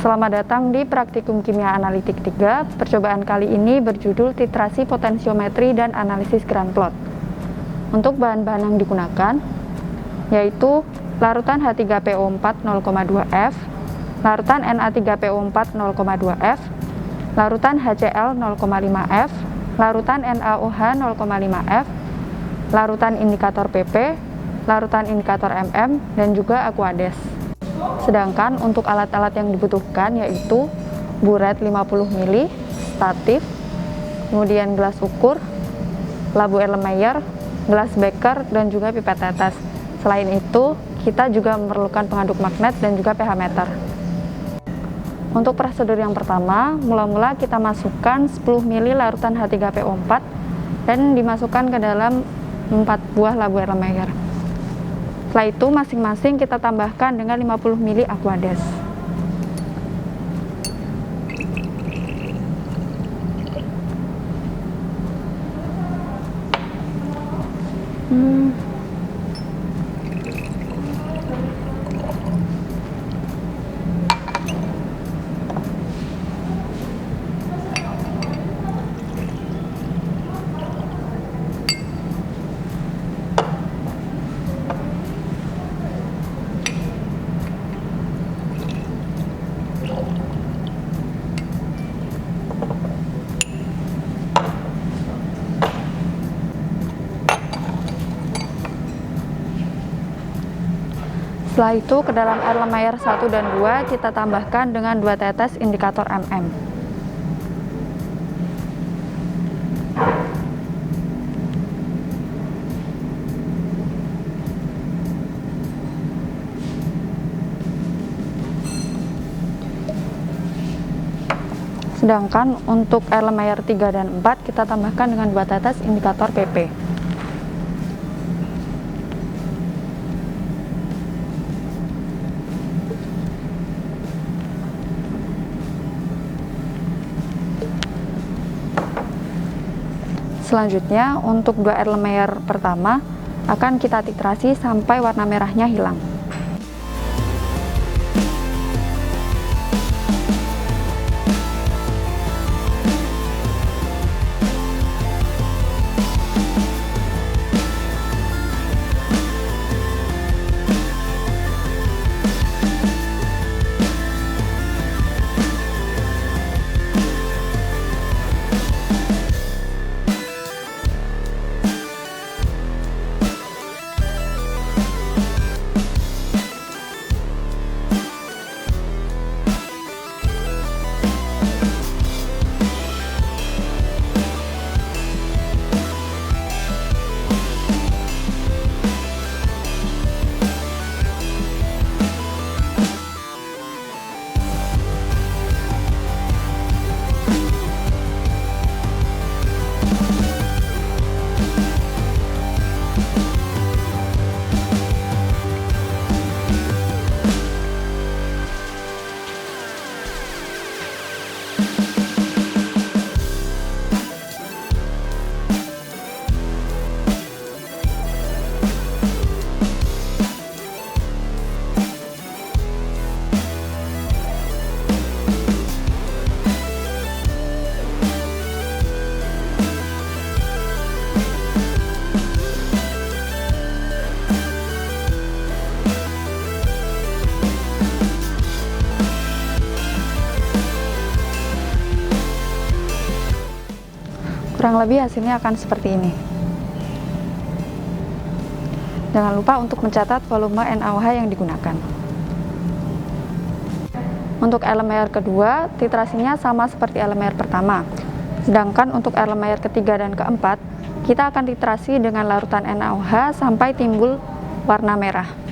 Selamat datang di Praktikum Kimia Analitik 3. Percobaan kali ini berjudul titrasi potensiometri dan analisis grand plot. Untuk bahan-bahan yang digunakan yaitu larutan H3PO4 0,2 F, larutan Na3PO4 0,2 F, larutan HCl 0,5 F, larutan NaOH 0,5 F, larutan indikator PP, larutan indikator MM, dan juga Aquades. Sedangkan untuk alat-alat yang dibutuhkan yaitu buret 50 ml, statif, kemudian gelas ukur, labu Erlenmeyer, gelas beker, dan juga pipet tetes. Selain itu, kita juga memerlukan pengaduk magnet dan juga pH meter. Untuk prosedur yang pertama, mula-mula kita masukkan 10 ml larutan H3PO4 dan dimasukkan ke dalam 4 buah labu Erlenmeyer. Setelah itu, masing-masing kita tambahkan dengan 50 ml Aquades. Setelah itu, ke dalam Erlenmeyer 1 dan 2 kita tambahkan dengan 2 tetes indikator MM. Sedangkan untuk Erlenmeyer 3 dan 4 kita tambahkan dengan 2 tetes indikator PP. Selanjutnya, untuk 2 Erlenmeyer pertama akan kita titrasi sampai warna merahnya hilang. Kurang lebih hasilnya akan seperti ini. Jangan lupa untuk mencatat volume NaOH yang digunakan. Untuk Erlenmeyer kedua, titrasinya sama seperti Erlenmeyer pertama. Sedangkan untuk Erlenmeyer ketiga dan keempat, kita akan titrasi dengan larutan NaOH sampai timbul warna merah.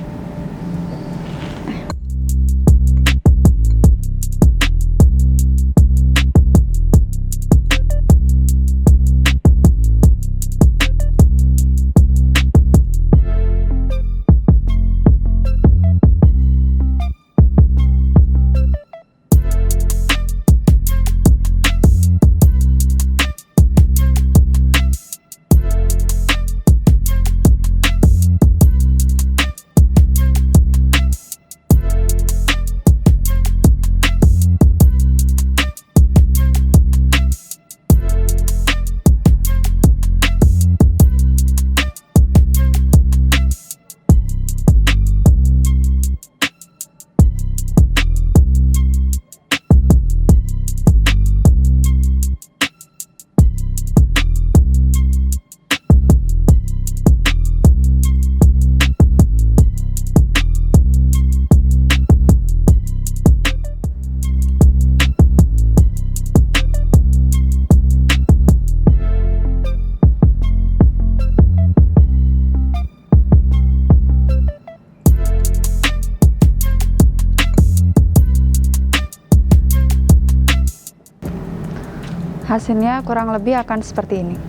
Hasilnya kurang lebih akan seperti ini.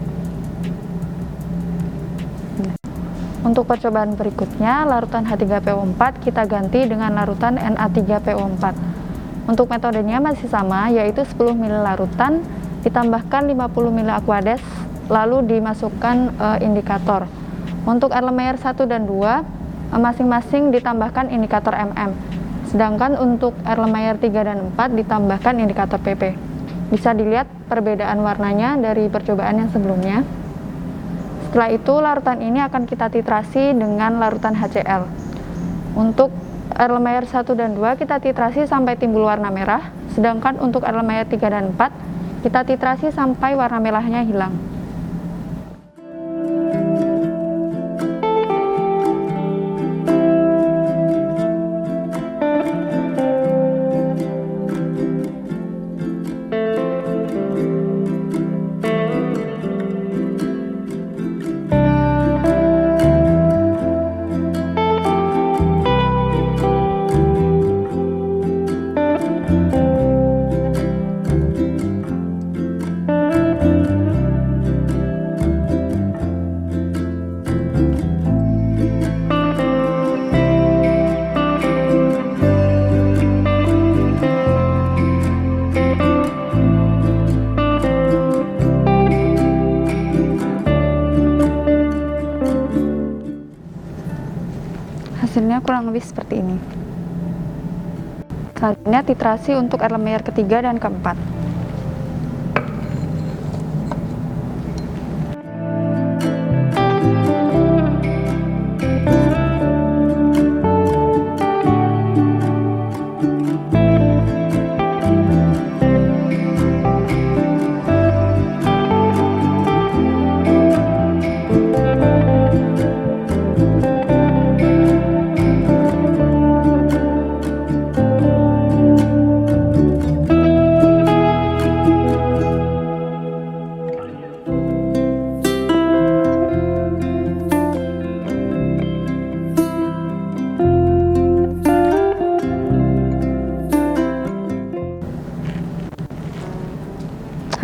Untuk percobaan berikutnya, larutan H3PO4 kita ganti dengan larutan Na3PO4. Untuk metodenya masih sama, yaitu 10 ml larutan ditambahkan 50 ml aqueous, lalu dimasukkan indikator. Untuk Erlenmeyer 1 dan 2, masing-masing ditambahkan indikator mm. Sedangkan untuk Erlenmeyer 3 dan 4 ditambahkan indikator pp. Bisa dilihat perbedaan warnanya dari percobaan yang sebelumnya. Setelah itu, larutan ini akan kita titrasi dengan larutan HCl. Untuk Erlenmeyer 1 dan 2 kita titrasi sampai timbul warna merah, sedangkan untuk Erlenmeyer 3 dan 4 kita titrasi sampai warna merahnya hilang. Hasilnya kurang lebih seperti ini. Selanjutnya titrasi untuk Erlenmeyer ketiga dan keempat.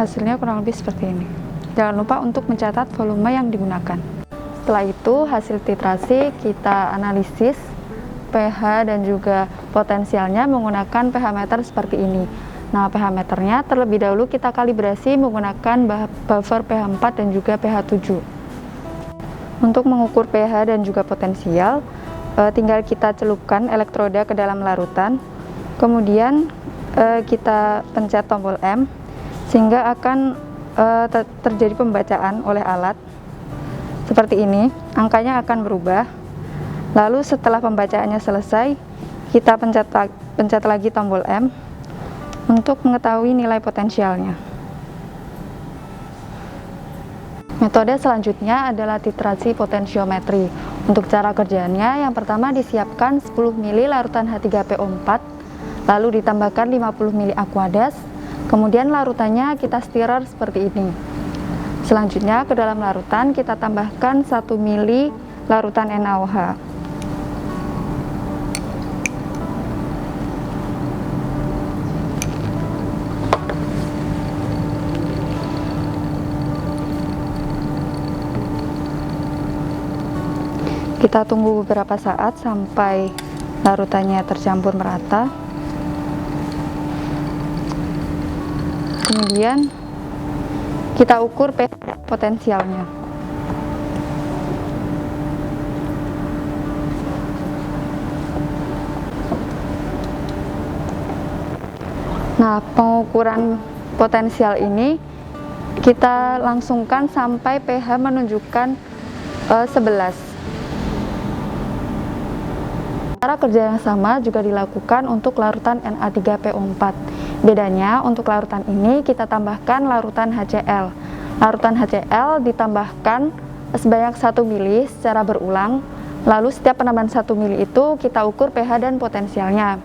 Hasilnya kurang lebih seperti ini. Jangan lupa untuk mencatat volume yang digunakan. Setelah itu, hasil titrasi kita analisis pH dan juga potensialnya menggunakan pH meter seperti ini. Nah, pH meternya terlebih dahulu kita kalibrasi menggunakan buffer pH 4 dan juga pH 7. Untuk mengukur pH dan juga potensial, tinggal kita celupkan elektroda ke dalam larutan, kemudian kita pencet tombol M, sehingga akan terjadi pembacaan oleh alat seperti ini. Angkanya akan berubah. Lalu setelah pembacaannya selesai, kita pencet lagi tombol M untuk mengetahui nilai potensialnya. Metode selanjutnya adalah titrasi potensiometri. Untuk cara kerjanya, yang pertama disiapkan 10 ml larutan H3PO4, lalu ditambahkan 50 ml aqueous. Kemudian larutannya kita stirrer seperti ini. Selanjutnya ke dalam larutan kita tambahkan 1 ml larutan NaOH. Kita tunggu beberapa saat sampai larutannya tercampur merata. Kemudian kita ukur pH potensialnya. Nah, pengukuran potensial ini kita langsungkan sampai pH menunjukkan 11. Cara kerja yang sama juga dilakukan untuk larutan Na3PO4. Bedanya, untuk larutan ini kita tambahkan larutan HCl. Larutan HCl ditambahkan sebanyak 1 ml secara berulang, lalu setiap penambahan 1 ml itu kita ukur pH dan potensialnya.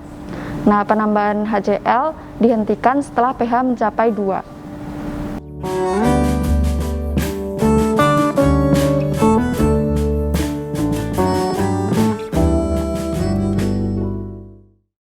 Nah, penambahan HCl dihentikan setelah pH mencapai 2.